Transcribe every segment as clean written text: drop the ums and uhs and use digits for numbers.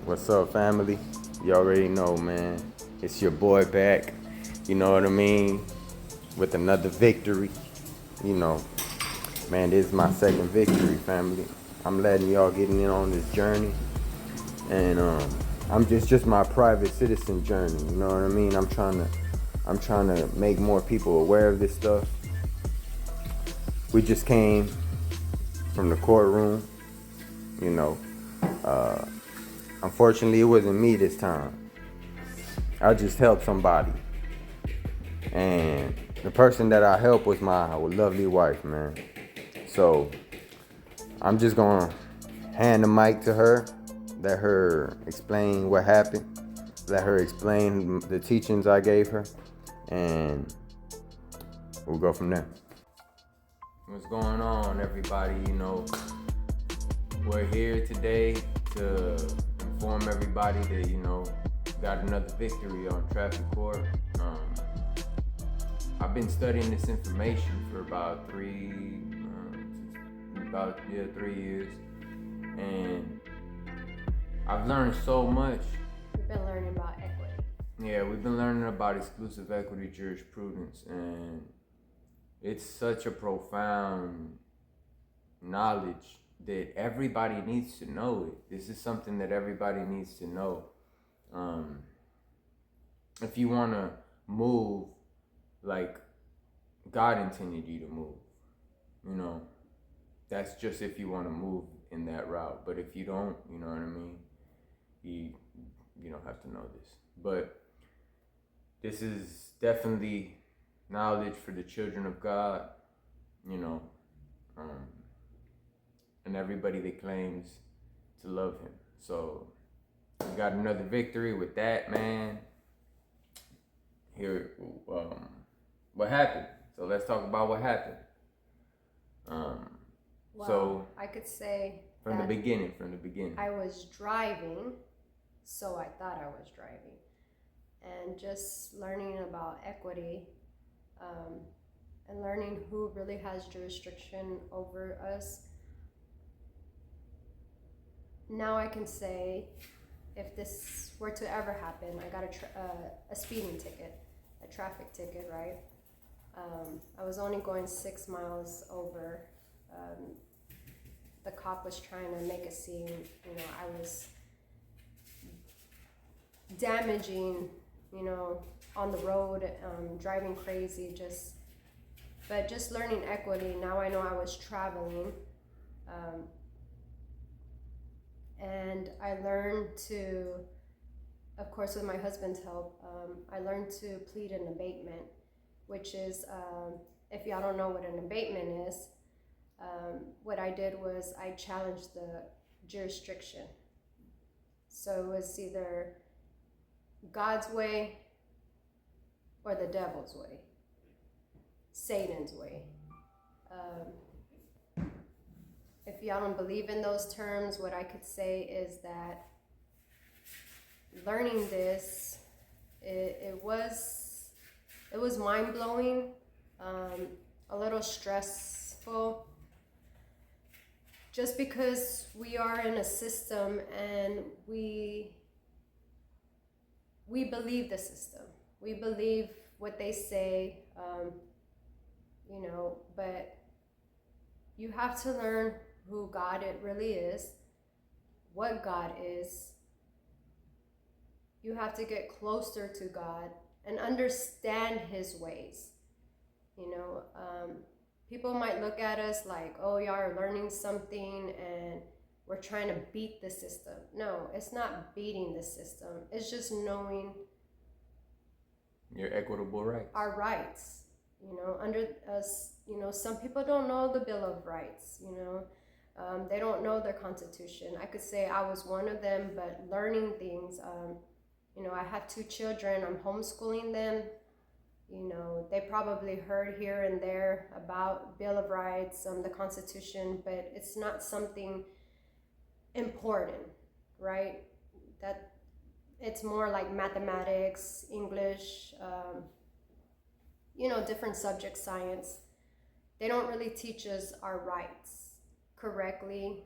What's up, family? You already know, man. It's your boy back. You know what I mean? With another victory. You know, man, this is my second victory, family. I'm letting y'all get in on this journey. And I'm just my private citizen journey. You know what I mean? I'm trying to make more people aware of this stuff. We just came from the courtroom, you know. Unfortunately, it wasn't me this time. I just helped somebody. And the person that I helped was my lovely wife, man. So I'm just gonna hand the mic to her, let her explain what happened, let her explain the teachings I gave her, and we'll go from there. What's going on, everybody? We're here today to inform everybody that, got another victory on traffic court. I've been studying this information for about 3 years, and I've learned so much. We've been learning about equity. Yeah, we've been learning about exclusive equity jurisprudence, and it's such a profound knowledge that everybody needs to know it. This is something that everybody needs to know. If you want to move like God intended you to move, that's just if you want to move in that route. But if you don't, you know what I mean? You don't have to know this. But this is definitely knowledge for the children of God, and everybody that claims to love him. So we got another victory with that, man. Here, what happened? So let's talk about what happened. So I could say from the beginning. I was driving, so I thought I was driving, and just learning about equity, and learning who really has jurisdiction over us. Now I can say, if this were to ever happen, I got a speeding ticket, a traffic ticket, right? I was only going 6 miles over. The cop was trying to make a scene. I was damaging, on the road, driving crazy, but just learning equity. Now I know I was traveling. And I learned to, of course, with my husband's help, I learned to plead an abatement, which is, if y'all don't know what an abatement is, what I did was I challenged the jurisdiction. So it was either God's way or the devil's way, Satan's way. If y'all don't believe in those terms, what I could say is that learning this, it was mind-blowing, a little stressful, just because we are in a system and we believe the system. We believe what they say, but you have to learn who God it really is, what God is. You have to get closer to God and understand his ways. People might look at us like, oh, y'all are learning something and we're trying to beat the system. No, it's not beating the system. It's just knowing your equitable rights. Our rights. Under us, some people don't know the Bill of Rights, they don't know their Constitution. I could say I was one of them, but learning things, I have 2 children, I'm homeschooling them. They probably heard here and there about Bill of Rights, the Constitution, but it's not something important, right? That it's more like mathematics, English, different subjects, science. They don't really teach us our rights correctly,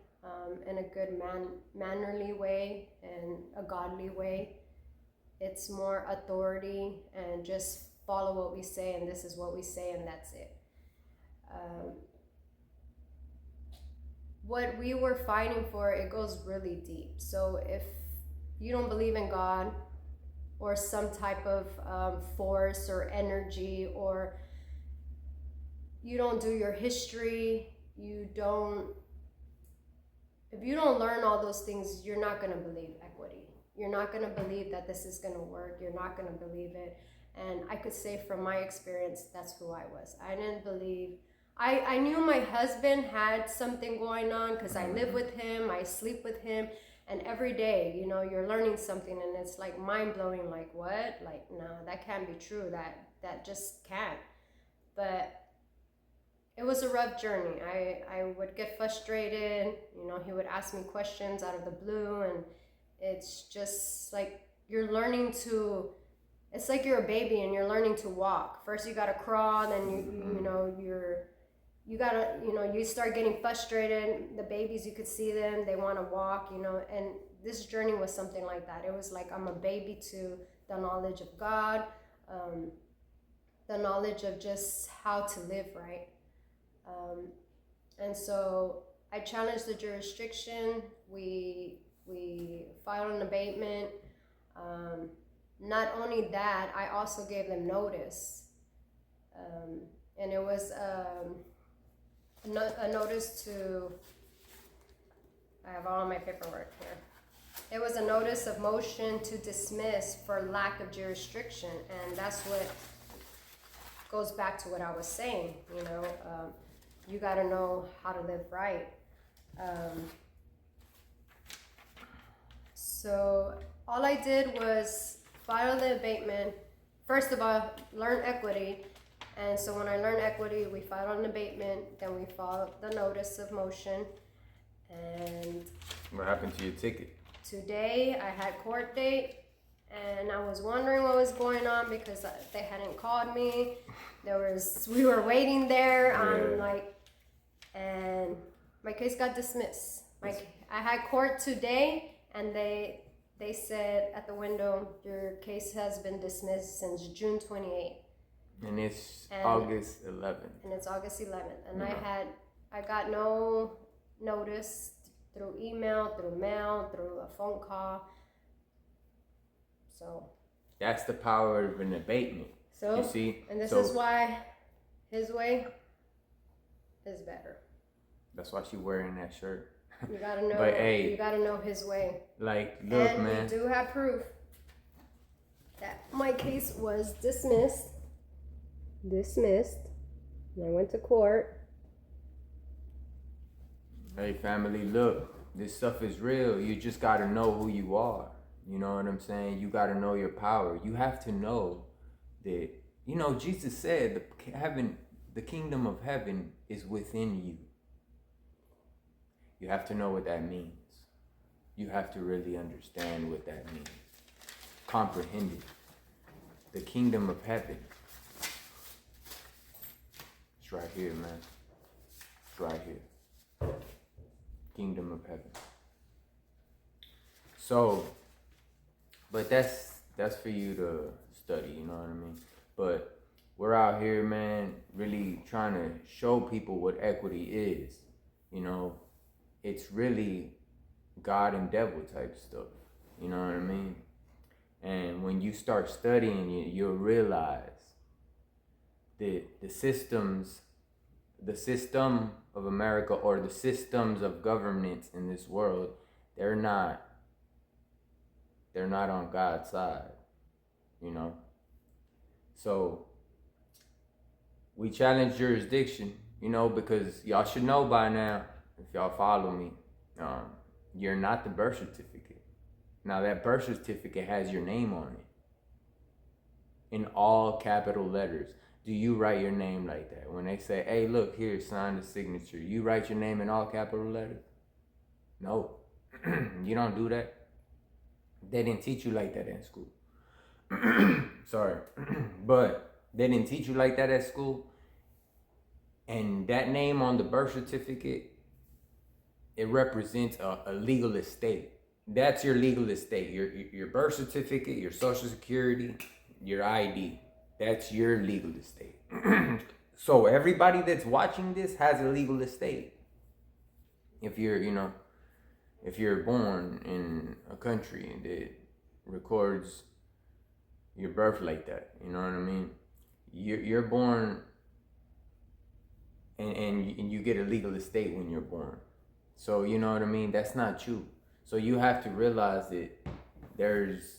in a good mannerly way and a godly way. It's more authority and just follow what we say, and this is what we say, and that's it. What we were fighting for, it goes really deep. So if you don't believe in God or some type of force or energy, or you don't do your history, if you don't learn all those things, you're not going to believe equity. You're not going to believe that this is going to work. You're not going to believe it. And I could say from my experience, that's who I was. I didn't believe. I knew my husband had something going on because I live with him, I sleep with him, and every day, you know, you're learning something, and it's like mind-blowing, like, what? Like, no, that can't be true. That just can't. But it was a rough journey. I would get frustrated. You know, he would ask me questions out of the blue, and it's just like you're learning to. It's like you're a baby and you're learning to walk. First, you gotta crawl, then you start getting frustrated. The babies, you could see them, they want to walk, you know. And this journey was something like that. It was like I'm a baby to the knowledge of God, the knowledge of just how to live right. And so I challenged the jurisdiction. We filed an abatement. Not only that, I also gave them notice. And it was a notice to, I have all my paperwork here. It was a notice of motion to dismiss for lack of jurisdiction. And that's what goes back to what I was saying, you know. You got to know how to live right. So all I did was file the abatement. First of all, learn equity. And so when I learned equity, we filed an abatement. Then we filed the notice of motion. And What happened to your ticket? today I had court date. And I was wondering what was going on because they hadn't called me. We were waiting there. And my case got dismissed. I had court today, and they said at the window, your case has been dismissed since June 28th. And it's August 11th. And it's August 11th. And I got no notice through email, through mail, through a phone call. So that's the power of an abatement. So you see, and this is why his way is better. That's why she's wearing that shirt. You gotta know. But hey, you gotta know his way. Like, look, and man. we do have proof that my case was dismissed. And I went to court. Hey, family, look. This stuff is real. You just gotta know who you are. You know what I'm saying? You gotta know your power. You have to know that, you know, Jesus said the kingdom of heaven is within you. You have to know what that means. You have to really understand what that means. Comprehend it. The kingdom of heaven. It's right here, man. It's right here. Kingdom of heaven. So, but that's for you to study, you know what I mean? But we're out here, man, really trying to show people what equity is. You know, it's really God and devil type stuff. You know what I mean? And when you start studying it, you'll realize that the system of America, or the systems of governance in this world, they're not on God's side, you know? So we challenge jurisdiction, you know, because y'all should know by now, if y'all follow me, you're not the birth certificate. Now that birth certificate has your name on it in all capital letters. Do you write your name like that? When they say, hey, look, here, sign the signature, you write your name in all capital letters? No, you don't do that. They didn't teach you like that in school. Sorry. But they didn't teach you like that at school. And that name on the birth certificate, it represents a legal estate. That's your legal estate. Your birth certificate, your social security, your ID. That's your legal estate. So everybody that's watching this has a legal estate. If you're born in a country that records your birth like that, you know what I mean? You're born and you get a legal estate when you're born. So you know what I mean? That's not you. So you have to realize that there's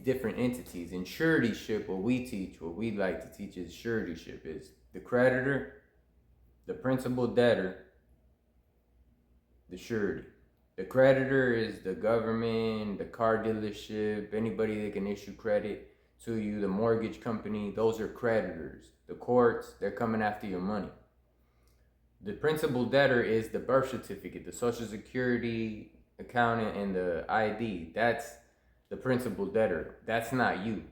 different entities. In suretyship, what we like to teach is suretyship is the creditor, the principal debtor, the surety. The creditor is the government, the car dealership, anybody that can issue credit to you, the mortgage company. Those are creditors. The courts, they're coming after your money. The principal debtor is the birth certificate, the social security account, and the ID. That's the principal debtor. That's not you.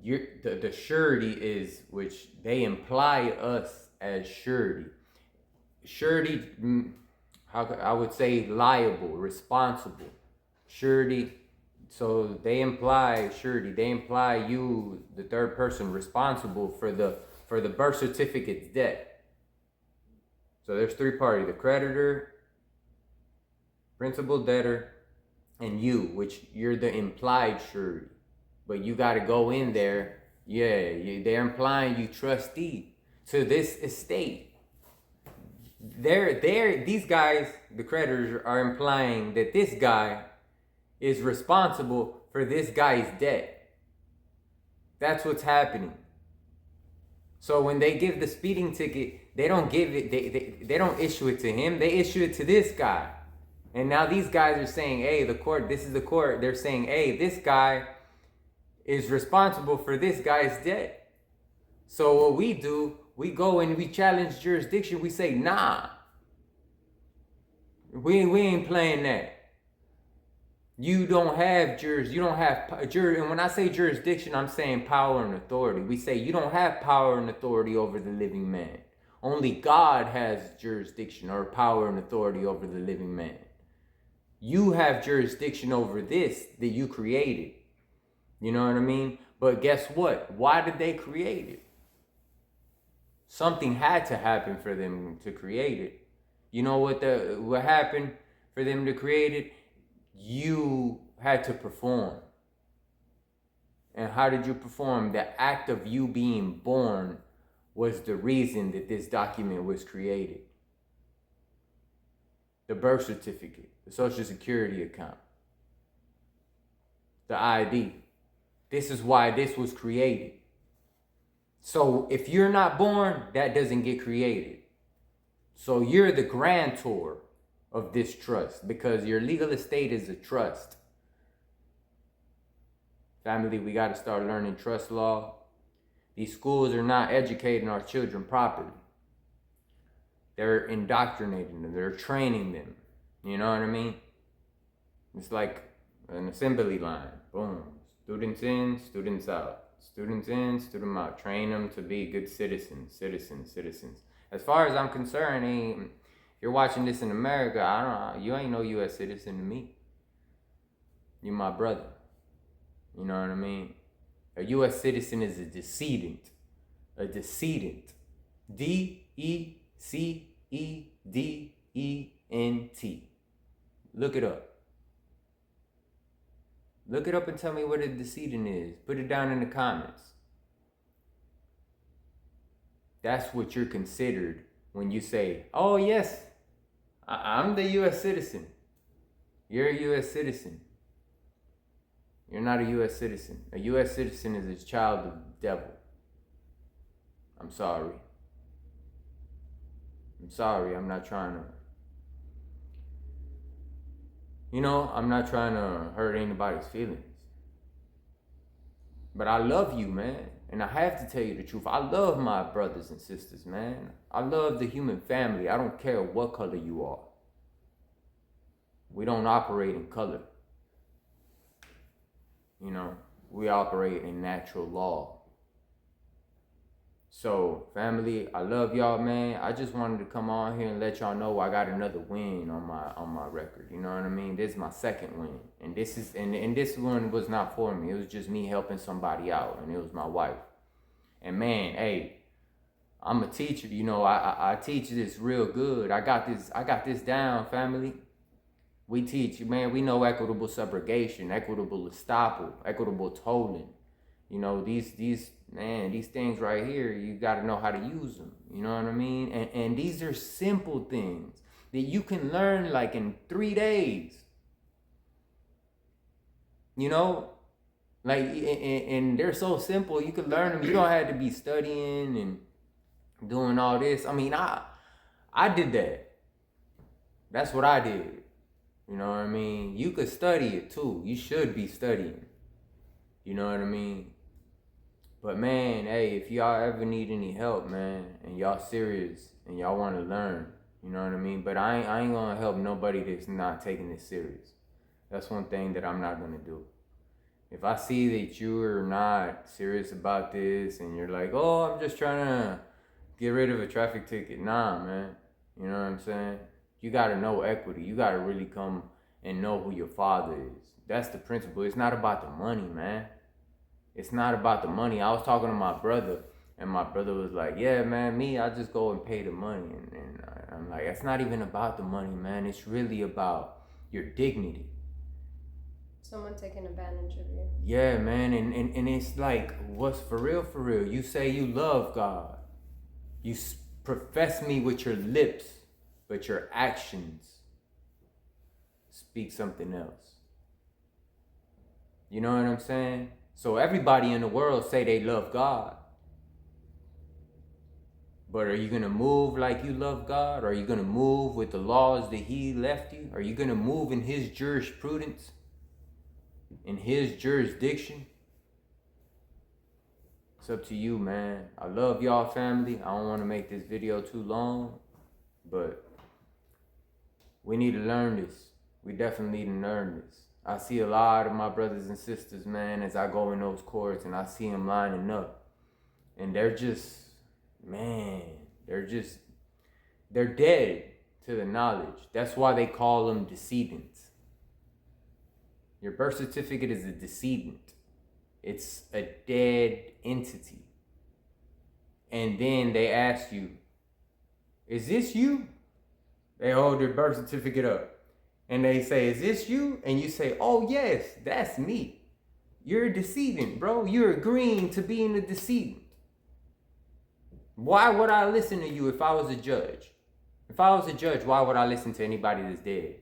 The surety is, which they imply us as surety. Surety, I would say liable, responsible. Surety, so they imply surety. They imply you, the third person, responsible for the birth certificate's debt. So there's three parties: the creditor, principal debtor, and you, which you're the implied surety. But you got to go in there. Yeah, they're implying you trustee to this estate. These guys, the creditors, are implying that this guy is responsible for this guy's debt. That's what's happening. So when they give the speeding ticket, they don't give it. They don't issue it to him. They issue it to this guy. And now these guys are saying, hey, the court, this is the court. They're saying, hey, this guy is responsible for this guy's debt. So what we do, we go and we challenge jurisdiction. We say, nah, we ain't playing that. You don't have and when I say jurisdiction, I'm saying power and authority. We say you don't have power and authority over the living man. Only God has jurisdiction or power and authority over the living man. You have jurisdiction over this that you created. You know what I mean? But guess what? Why did they create it? Something had to happen for them to create it. You know what happened for them to create it? You had to perform. And how did you perform? The act of you being born was the reason that this document was created. The birth certificate, the social security account, the ID. This is why this was created. So if you're not born, that doesn't get created. So you're the grantor of this trust because your legal estate is a trust. Family, we got to start learning trust law. These schools are not educating our children properly. They're indoctrinating them. They're training them. You know what I mean? It's like an assembly line. Boom. Students in, students out. Students in, students out. Train them to be good citizens. As far as I'm concerned, if you're watching this in America, you ain't no U.S. citizen to me. You my brother. You know what I mean? A U.S. citizen is a decedent. A decedent. D-E-C-E-D-E-N-T. Look it up. Look it up and tell me what a decedent is. Put it down in the comments. That's what you're considered when you say, oh yes, I'm the U.S. citizen. You're a U.S. citizen. You're not a U.S. citizen. A U.S. citizen is a child of the devil. I'm sorry. I'm not trying to, I'm not trying to hurt anybody's feelings. But I love you, man. And I have to tell you the truth. I love my brothers and sisters, man. I love the human family. I don't care what color you are. We don't operate in color. We operate in natural law. So, family, I love y'all, man. I just wanted to come on here and let y'all know I got another win on my record. You know what I mean? This is my second win, and this one was not for me. It was just me helping somebody out, and it was my wife. And man, hey, I'm a teacher. You know, I teach this real good. I got this down, family. We teach, man. We know equitable subrogation, equitable estoppel, equitable tolling. You know, these things right here, you got to know how to use them. You know what I mean? And these are simple things that you can learn like in 3 days. You know, like, and they're so simple. You can learn them. You don't have to be studying and doing all this. I mean, I did that. That's what I did. You know what I mean? You could study it too. You should be studying. You know what I mean? But man, hey, if y'all ever need any help, man, and y'all serious and y'all want to learn, you know what I mean? But I ain't gonna help nobody that's not taking this serious. That's one thing that I'm not gonna do. If I see that you are not serious about this and you're like, oh, I'm just trying to get rid of a traffic ticket. Nah, man. You know what I'm saying? You gotta know equity. You gotta really come and know who your father is. That's the principle. It's not about the money, man. It's not about the money. I was talking to my brother, and my brother was like, yeah, man, I just go and pay the money. And I'm like, it's not even about the money, man. It's really about your dignity. Someone taking advantage of you. Yeah, man. And it's like, what's for real, for real? You say you love God. You profess me with your lips, but your actions speak something else. You know what I'm saying? So everybody in the world say they love God. But are you going to move like you love God? Or are you going to move with the laws that he left you? Are you going to move in his jurisprudence? In his jurisdiction? It's up to you, man. I love y'all, family. I don't want to make this video too long. But we need to learn this. We definitely need to learn this. I see a lot of my brothers and sisters, man, as I go in those courts and I see them lining up. And they're just, man, they're dead to the knowledge. That's why they call them decedents. Your birth certificate is a decedent. It's a dead entity. And then they ask you, is this you? They hold your birth certificate up. And they say, is this you? And you say, oh, yes, that's me. You're a decedent, bro. You're agreeing to being a decedent. Why would I listen to you if I was a judge? If I was a judge, why would I listen to anybody that's dead?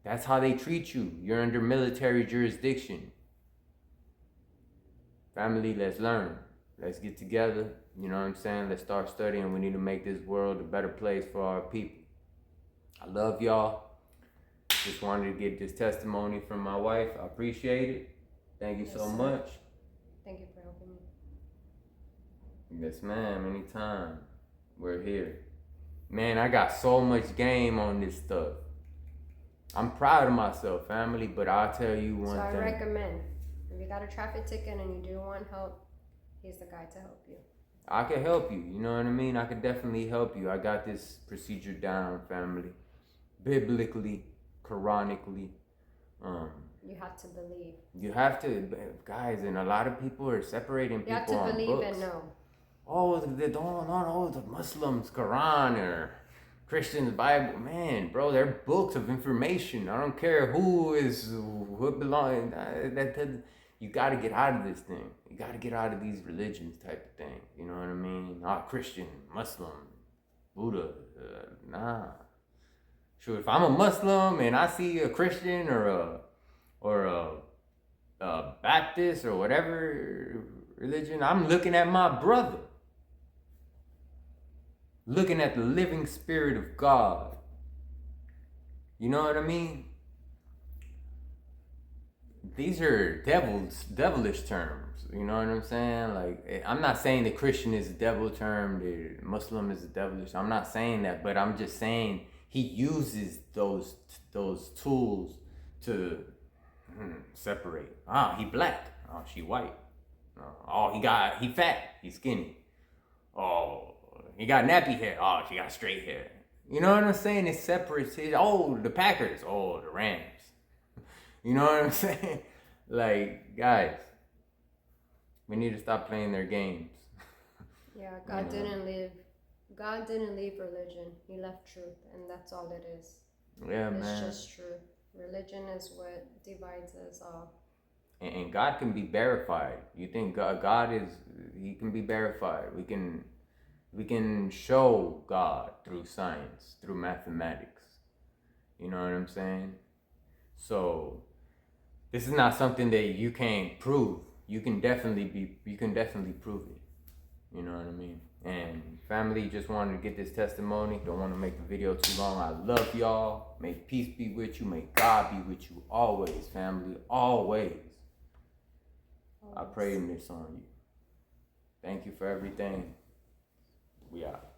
That's how they treat you. You're under military jurisdiction. Family, let's learn. Let's get together. You know what I'm saying? Let's start studying. We need to make this world a better place for our people. I love y'all. Just wanted to get this testimony from my wife. I appreciate it. Thank you so much. Thank you for helping me. Yes, ma'am. Anytime. We're here. Man, I got so much game on this stuff. I'm proud of myself, family, but I'll tell you one thing. So I recommend, if you got a traffic ticket and you do want help, he's the guy to help you. I can help you. You know what I mean? I can definitely help you. I got this procedure down, family. Biblically, Quranically. You have to believe. You have to, guys, and a lot of people are separating people on books. You have to believe and know. Oh, they don't know the Muslims, Quran, or Christians, Bible. Man, bro, they're books of information. I don't care what belongs. You got to get out of this thing. You got to get out of these religions type of thing. You know what I mean? Christian, Muslim, Buddha. Nah. Sure, if I'm a Muslim and I see a Christian or a Baptist or whatever religion, I'm looking at my brother. Looking at the living spirit of God. You know what I mean? These are devilish terms. You know what I'm saying? Like, I'm not saying that Christian is a devil term, that Muslim is a devilish. I'm not saying that, but I'm just saying he uses those tools to separate. He black. She white. Oh, he fat, he's skinny. Oh, he got nappy hair. Oh, she got straight hair. You know what I'm saying? It separates it. Oh, the Packers. Oh, the Rams. You know what I'm saying? Like, guys, we need to stop playing their games. Yeah, God didn't leave religion. He left truth, and that's all it is. Yeah, it's man. It's just truth. Religion is what divides us all. And God can be verified. You think God is? He can be verified. We can show God through science, through mathematics. You know what I'm saying? So this is not something that you can't prove. You can definitely prove it. You know what I mean? And family, just wanted to get this testimony. Don't want to make the video too long. I love y'all. May peace be with you. May God be with you always, family. Always. I pray in this on you. Thank you for everything. We out.